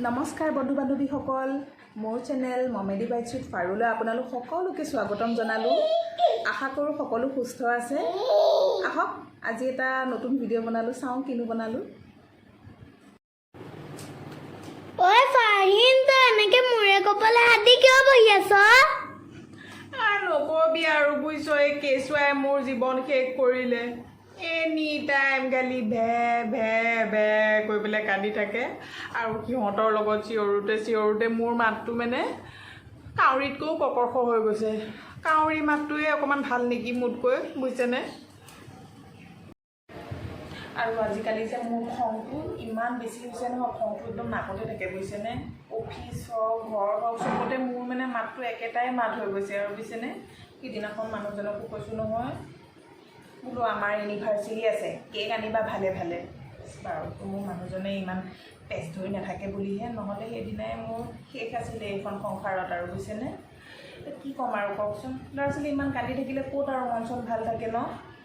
নমস্কাৰ বন্ধু বান্ধৱীসকল, মোৰ চেনেল মমেডি বাইটছ উইথ ফাৰুলৈ আপোনালোক সকলোকে স্বাগতম জনালোঁ। আশা কৰোঁ সকলো সুস্থ আছে। আহক আজি এটা নতুন ভিডিঅ' বনালোঁ, চাওঁ কিনো বনালোঁ। ঐ ফাৰহিন, তই এনেকে মূৰে কপালে হাত দি কিয় বহি আছ? নকবি আৰু বুজিছ, এই কেঁচুৱাই মোৰ জীৱন শেষ কৰিলে। এনি টাইম গালি ভে ভে ভে কৈ পেলাই কান্দি থাকে আৰু সিহঁতৰ লগত চিঞৰোতে মোৰ মাতটো মানে কাউৰীতকৈও ককৰ্ষ হৈ গৈছে। কাউৰী মাতটোৱে অকণমান ভাল নেকি মোতকৈ, বুজিছেনে? আৰু আজিকালি যে মোৰ খংটো ইমান বেছি হৈছে নহয়, খংটো একদম নাকতে থাকে বুজিছেনে। অফিচ হওক ঘৰ হওক চবতে মোৰ মানে মাতটো একেটাই মাত হৈ গৈছে আৰু বুজিছেনে। সিদিনাখন মানুহজনকো কৈছোঁ নহয়, বোলো আমাৰ এনিভাৰ্চেৰী আছে, কেক আনিবা ভালে ভালে। বাৰু মোৰ মানুহজনে ইমান পেচ ধৰি নাথাকে বুলিহে, নহ'লে সেইদিনাই মোৰ শেষ আছিলে এইখন সংসাৰত আৰু বুজিছেনে। কি ক'ম আৰু কওকচোন, ল'ৰা ছোৱালী ইমান কান্দি থাকিলে ক'ত আৰু মন চন ভাল থাকে ন,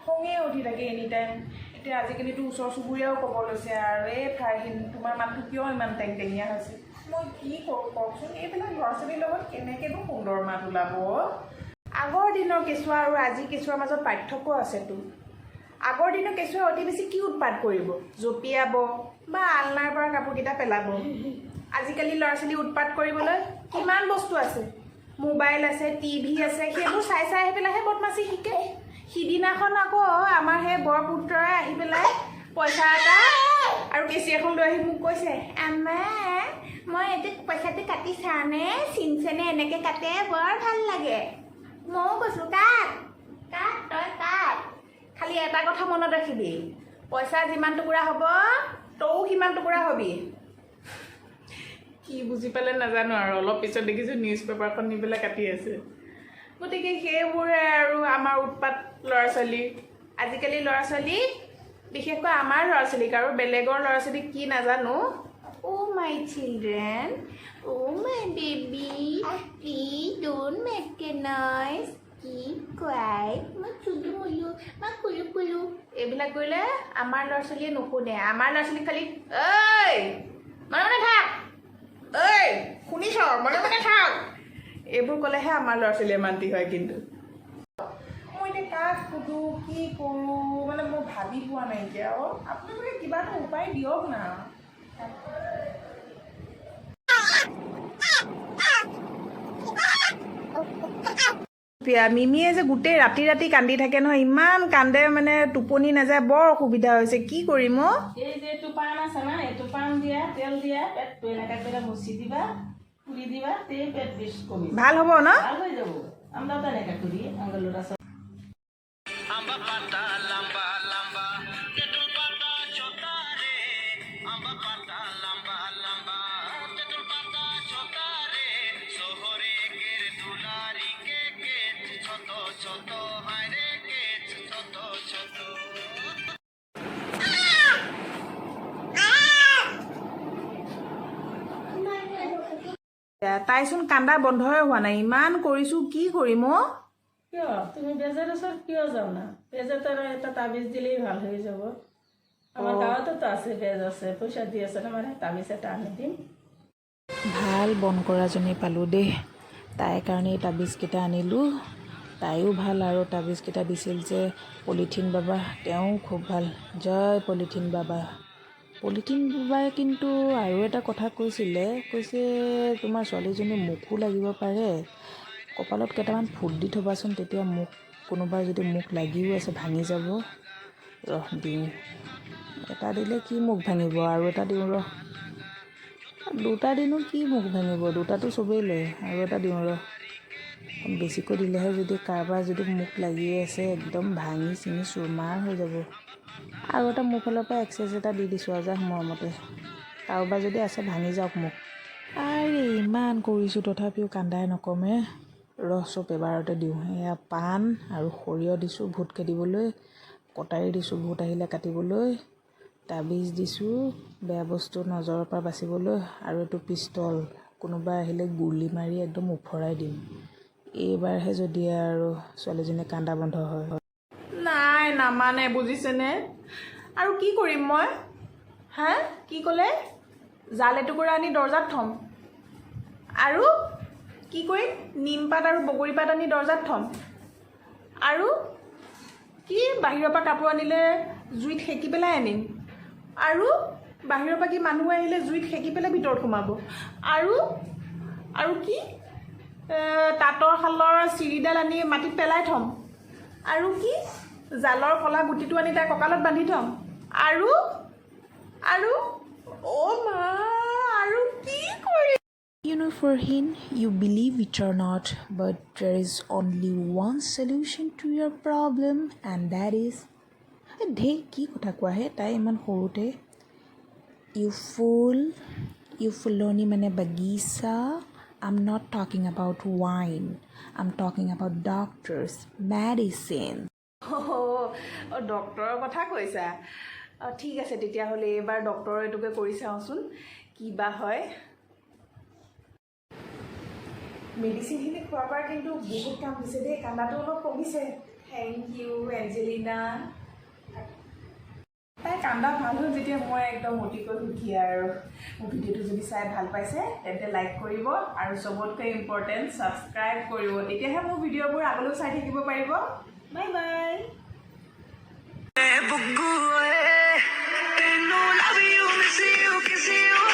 খঙে উঠি থাকে এনি টাইম। এতিয়া আজিকালিতো ওচৰ চুবুৰীয়াও ক'ব লৈছে আৰু এই ফাৰহিন তোমাৰ মাতটো কিয় ইমান টেংটেঙীয়া হৈছে। মই কি কৰোঁ কওকচোন, এইবিলাক ল'ৰা ছোৱালীৰ লগত কেনেকৈনো সুন্দৰ মাত ওলাব। আগৰ দিনৰ কেঁচুৱা আৰু আজিৰ কেঁচুৱাৰ মাজত পাৰ্থক্য আছেতো। আগৰ দিনৰ কেঁচুৱাই অতি বেছি কি উৎপাত কৰিব, জঁপিয়াব বা আলনাৰ পৰা কাপোৰকেইটা পেলাব। আজিকালি ল'ৰা ছোৱালী উৎপাত কৰিবলৈ কিমান বস্তু আছে, মোবাইল আছে, টিভি আছে, সেইবোৰ চাই চাই আহি পেলাইহে বদমাচি শিকে। সিদিনাখন আকৌ আমাৰ সেই বৰপুত্ৰই আহি পেলাই পইচা এটা আৰু কেঁচি এখন লৈ আহি মোক কৈছে, আম্মা মই এইটো পইচাটো কাটি চানে, চিনচেনে এনেকৈ কাটে বৰ ভাল লাগে। ময়ো কৈছোঁ কাট কাট তই কাট, খালি এটা কথা মনত ৰাখিবি, পইচা যিমান টুকুৰা হ'ব তয়ো সিমান টুকুৰা হ'বি। কি বুজি পালে নাজানো আৰু, অলপ পিছত দেখিছোঁ নিউজ পেপাৰখন নি পেলাই কাটি আছে। গতিকে সেইবোৰে আৰু আমাৰ উৎপাত ল'ৰা ছোৱালী। আজিকালি ল'ৰা ছোৱালী, বিশেষকৈ আমাৰ ল'ৰা ছোৱালীক আৰু বেলেগৰ ল'ৰা ছোৱালীক কি নাজানো। Oh' my children, oh' my baby, please don't make a noise, keep quiet, মই চুলু মুলু, মই কুলু কুলু, এইবিলাক কৰিলে আমাৰ ল'ৰা ছোৱালীয়ে নুশুনে। আমাৰ ল'ৰা ছোৱালীক খালি ঐ মনে মনে থাক, ঐ শুনিছ মনে মনে থাক, এইবোৰ ক'লেহে আমাৰ ল'ৰা ছোৱালীয়ে মান্তি হয়। কিন্তু মই এতিয়া কাক সুধোঁ কি কৰোঁ মানে মই ভাবি পোৱা নাইকিয়া। আপোনালোকে কিবা এটা উপায় দিয়ক না। মিমিয়ে যে গোটেই ৰাতি ৰাতি কান্দি থাকে নহয়, ইমান কান্দে মানে টোপনি নাযায়, বৰ অসুবিধা হৈছে, কি কৰিম অ'? এই যে এইটো পাণ আছে না, এইটো পাণ দিয়া, তেল দিয়া, পেটটো এনেকৈ পেলাই মুচি দিবা, ফুলি দিবা, তে পেট বেশ কমি ভাল হ'ব ন? ভাল হৈ যাব। আমরাও তো এনেকৈ করি, আমার লোরা সব। তাইচোন কান্দা বন্ধই হোৱা নাই, ইমান কৰিছোঁ কি কৰিম অ'? কিয় তুমি বেজেৰ ওচৰত কিয় যাও না? বেজেৰ এটা তাবিজ দিলেই ভাল হয়ে যাব। আমাৰ গাঁৱতো তো আছে, বেজ আছে, পয়সা দি আছে না, মানে তাবিজ এটা আনি দিম। ভাল বন কৰাজনী পালোঁ দেই, তাইৰ কাৰণেই তাবিজকেইটা আনিলোঁ। তাইও ভাল আৰু তাবিজকেইটা দিছিল যে পলিথিন বাবা, তেওঁ খুব ভাল। জয় পলিথিন বাবা। পলিথিন বাবাই কিন্তু আৰু এটা কথা কৈছে তোমাৰ ছোৱালীজনী মুখো লাগিব পাৰে, কপালত কেইটামান ফুট দি থ'বাচোন, তেতিয়া মুখ কোনোবাই যদি মুখ লাগিও আছে ভাঙি যাব। ৰহ দিওঁ, এটা দিলে কি মুখ ভাঙিব, আৰু এটা দিওঁ ৰহ। দুটা দিনো কি মুখ ভাঙিব, দুটাটো চবেই লয়, আৰু এটা দিওঁ ৰহ। বেছিকৈ দিলেহে যদি কাৰোবাৰ যদি মুখ লাগি আছে একদম ভাঙি চিঙি চুৰমাৰ হৈ যাব। আৰু এটা মোৰ ফালৰ পৰা এক্সেছ এটা দি দিছোঁ আৰু যা মৰমতে, কাৰোবাৰ যদি আছে ভাঙি যাওক মুখ। আৰে ইমান কৰিছোঁ তথাপিও কান্দাই নকমে। ৰহ চব এবাৰতে দিওঁ। এয়া পাণ আৰু সৰিয়হ দিছোঁ ভূত খেদিবলৈ, কটাৰী দিছোঁ ভূত আহিলে কাটিবলৈ, তাবিজ দিছোঁ বেয়া বস্তু নজৰৰ পৰা বাচিবলৈ, আৰু এইটো পিষ্টল, কোনোবা আহিলে গুলি মাৰি একদম উফৰাই দিম। এইবাৰহে যদি আৰু ছোৱালীজনী কান্দা বন্ধ হয়। নাই নামানে বুজিছেনে, আৰু কি কৰিম মই? হা কি ক'লে? জাল এটুকুৰা আনি দৰ্জাত থ'ম আৰু কি কৰিম নিমপাত আৰু বগৰী পাত আনি দৰ্জাত থ'ম আৰু কি বাহিৰৰ পৰা কাপোৰ আনিলে জুইত সেকি পেলাই আনিম আৰু বাহিৰৰ পৰা কি মানুহ আহিলে জুইত সেকি পেলাই ভিতৰত সোমাব আৰু কি তাঁতৰ শালৰ চিৰিডাল আনি মাটিত পেলাই থ'ম আৰু কি জালৰ কলা গুটিটো আনি তাই কঁকালত বান্ধি থ'ম আৰু অ' মা আৰু কি কৰিম You know, Farheen, you believe it or not, but there is only one solution to your problem, and that is ঢেৰ কি কথা কোৱা হে তাই ইমান সৰুতে you ফুলনি মানে বাগিচা I'm not talking about wine. I'm talking about doctors, medicine. ডক্টৰৰ কথা কৈছা ঠিক আছে তেতিয়াহ'লে এইবাৰ ডক্টৰৰ এইটোকে কৰি চাওঁচোন কি বা হয় মেডিচিনখিনি খোৱাৰ পৰা কিন্তু বহুত কাম দিছে দেই কান্দাটো অলপ কমিছে থেংক ইউ এঞ্জেলিনা তাই কান্দা ভাল হ'ল যেতিয়া মই একদম অতিকৈ সুখী আৰু মোৰ ভিডিঅ'টো যদি চাই ভাল পাইছে তেন্তে লাইক কৰিব আৰু চবতকৈ ইম্পৰ্টেণ্ট ছাবস্ক্ৰাইব কৰিব তেতিয়াহে মোৰ ভিডিঅ'বোৰ আগলৈও চাই থাকিব পাৰিব বাই বাই बुग्गू तैनू love you miss you kiss you